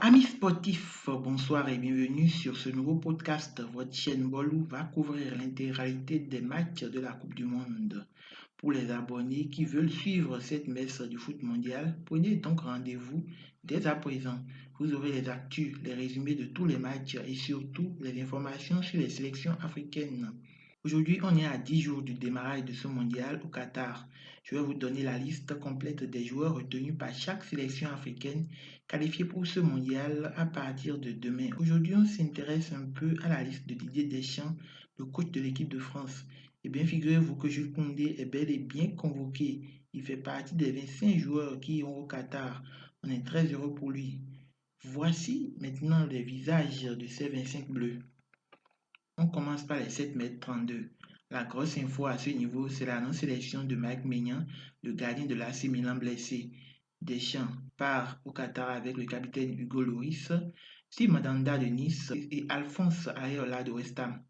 Amis sportifs, bonsoir et bienvenue sur ce nouveau podcast. Votre chaîne Bolou va couvrir l'intégralité des matchs de la Coupe du Monde. Pour les abonnés qui veulent suivre cette messe du foot mondial, prenez donc rendez-vous dès à présent. Vous aurez les actus, les résumés de tous les matchs et surtout les informations sur les sélections africaines. Aujourd'hui, on est à 10 jours du démarrage de ce mondial au Qatar. Je vais vous donner la liste complète des joueurs retenus par chaque sélection africaine qualifiée pour ce mondial à partir de demain. Aujourd'hui, on s'intéresse un peu à la liste de Didier Deschamps, le coach de l'équipe de France. Eh bien, figurez-vous que Jules Koundé est bel et bien convoqué. Il fait partie des 25 joueurs qui iront au Qatar. On est très heureux pour lui. Voici maintenant les visages de ces 25 bleus. On commence par les 7,32 m. La grosse info à ce niveau, c'est la non-sélection de Mike Maignan, le gardien de l'AC Milan blessé. Deschamps part au Qatar avec le capitaine Hugo Lloris, Steve Mandanda de Nice et Alphonse Areola de West Ham.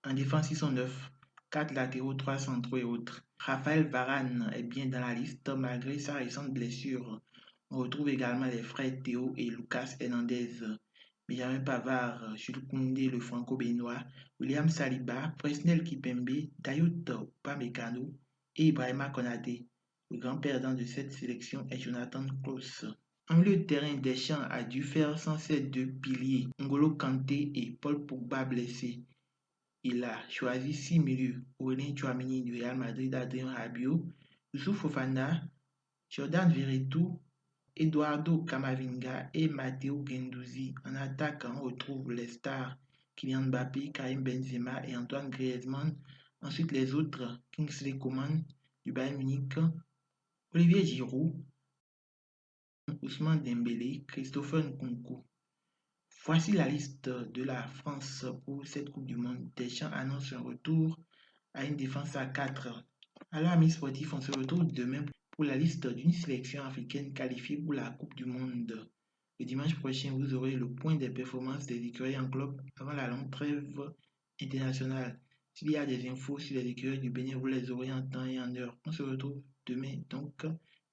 En défense, ils sont 9, 4 latéraux, 3 centraux et autres. Raphaël Varane est bien dans la liste malgré sa récente blessure. On retrouve également les frères Théo et Lucas Hernandez. Benjamin Pavard, Jules Koundé, le franco-béninois, William Saliba, Presnel Kipembe, Dayot Upamecano et Ibrahima Konaté. Le grand perdant de cette sélection est Jonathan Klaus. En milieu de terrain, Deschamps a dû faire sans ses deux piliers, N'Golo Kanté et Paul Pogba blessés. Il a choisi 6 milieux: Aurélien Tchouaméni du Real Madrid, Adrien Rabiot, Youssouf Fofana, Jordan Veretout, Eduardo Camavinga et Matteo Guendouzi. En attaque, on retrouve les stars Kylian Mbappé, Karim Benzema et Antoine Griezmann. Ensuite, les autres, Kingsley Coman du Bayern Munich, Olivier Giroud, Ousmane Dembélé, Christopher Nkunku. Voici la liste de la France pour cette Coupe du Monde. Deschamps annonce un retour à une défense à 4. Alors, amis sportifs, on se retrouve demain pour la liste d'une sélection africaine qualifiée pour la Coupe du Monde. Le dimanche prochain, vous aurez le point des performances des écureuils en club avant la longue trêve internationale. S'il y a des infos sur les écureuils du Bénin, vous les aurez en temps et en heure. On se retrouve demain, donc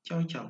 ciao ciao.